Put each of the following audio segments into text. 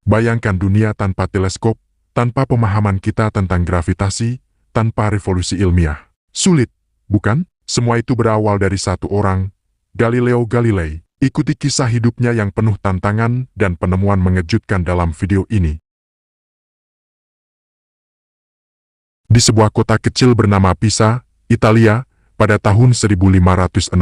Bayangkan dunia tanpa teleskop, tanpa pemahaman kita tentang gravitasi, tanpa revolusi ilmiah. Sulit, bukan? Semua itu berawal dari satu orang, Galileo Galilei. Ikuti kisah hidupnya yang penuh tantangan dan penemuan mengejutkan dalam video ini. Di sebuah kota kecil bernama Pisa, Italia, pada tahun 1564,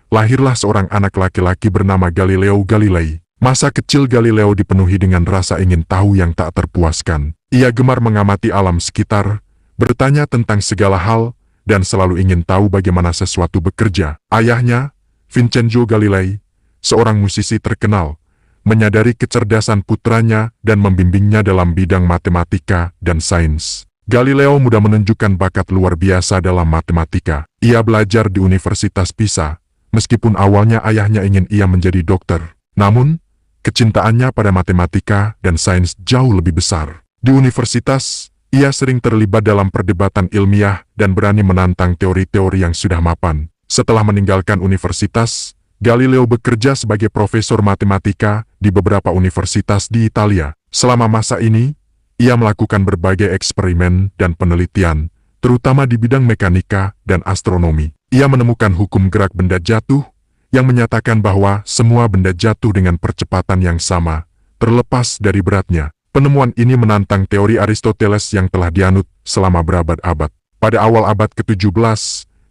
lahirlah seorang anak laki-laki bernama Galileo Galilei. Masa kecil Galileo dipenuhi dengan rasa ingin tahu yang tak terpuaskan. Ia gemar mengamati alam sekitar, bertanya tentang segala hal, dan selalu ingin tahu bagaimana sesuatu bekerja. Ayahnya, Vincenzo Galilei, seorang musisi terkenal, menyadari kecerdasan putranya dan membimbingnya dalam bidang matematika dan sains. Galileo mudah menunjukkan bakat luar biasa dalam matematika. Ia belajar di Universitas Pisa, meskipun awalnya ayahnya ingin ia menjadi dokter. Namun, kecintaannya pada matematika dan sains jauh lebih besar. Di universitas, ia sering terlibat dalam perdebatan ilmiah dan berani menantang teori-teori yang sudah mapan. Setelah meninggalkan universitas, Galileo bekerja sebagai profesor matematika di beberapa universitas di Italia. Selama masa ini, ia melakukan berbagai eksperimen dan penelitian, terutama di bidang mekanika dan astronomi. Ia menemukan hukum gerak benda jatuh, yang menyatakan bahwa semua benda jatuh dengan percepatan yang sama, terlepas dari beratnya. Penemuan ini menantang teori Aristoteles yang telah dianut selama berabad-abad. Pada awal abad ke-17,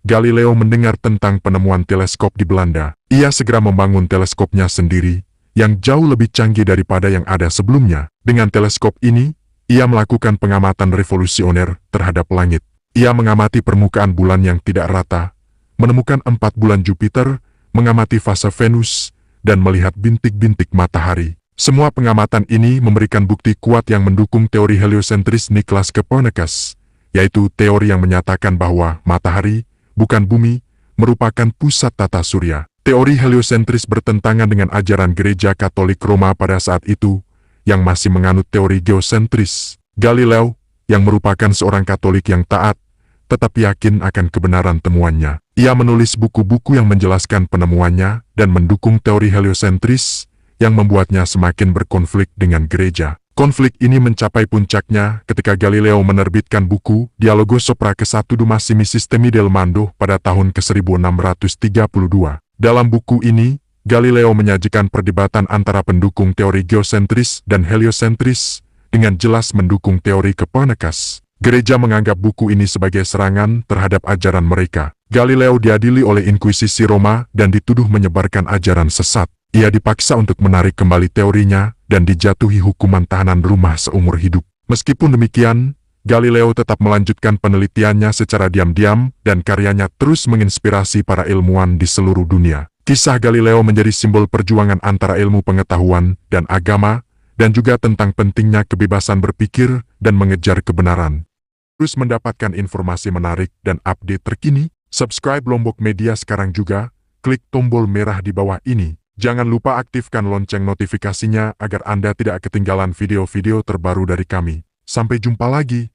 Galileo mendengar tentang penemuan teleskop di Belanda. Ia segera membangun teleskopnya sendiri, yang jauh lebih canggih daripada yang ada sebelumnya. Dengan teleskop ini, ia melakukan pengamatan revolusioner terhadap langit. Ia mengamati permukaan bulan yang tidak rata, menemukan 4 bulan Jupiter, mengamati fase Venus, dan melihat bintik-bintik matahari. Semua pengamatan ini memberikan bukti kuat yang mendukung teori heliosentris Niklas Copernicus, yaitu teori yang menyatakan bahwa matahari, bukan bumi, merupakan pusat tata surya. Teori heliosentris bertentangan dengan ajaran gereja Katolik Roma pada saat itu, yang masih menganut teori geosentris. Galileo, yang merupakan seorang Katolik yang taat, tetap yakin akan kebenaran temuannya. Ia menulis buku-buku yang menjelaskan penemuannya dan mendukung teori heliosentris, yang membuatnya semakin berkonflik dengan gereja. Konflik ini mencapai puncaknya ketika Galileo menerbitkan buku Dialogo sopra Cassatu Massimi Sistemi del Mondo pada tahun ke-1632. Dalam buku ini, Galileo menyajikan perdebatan antara pendukung teori geosentris dan heliosentris, dengan jelas mendukung teori Copernicus. Gereja menganggap buku ini sebagai serangan terhadap ajaran mereka. Galileo diadili oleh Inkuisisi Roma dan dituduh menyebarkan ajaran sesat. Ia dipaksa untuk menarik kembali teorinya dan dijatuhi hukuman tahanan rumah seumur hidup. Meskipun demikian, Galileo tetap melanjutkan penelitiannya secara diam-diam dan karyanya terus menginspirasi para ilmuwan di seluruh dunia. Kisah Galileo menjadi simbol perjuangan antara ilmu pengetahuan dan agama, dan juga tentang pentingnya kebebasan berpikir dan mengejar kebenaran. Terus mendapatkan informasi menarik dan update terkini, subscribe Lombok Media sekarang juga, klik tombol merah di bawah ini. Jangan lupa aktifkan lonceng notifikasinya agar Anda tidak ketinggalan video-video terbaru dari kami. Sampai jumpa lagi.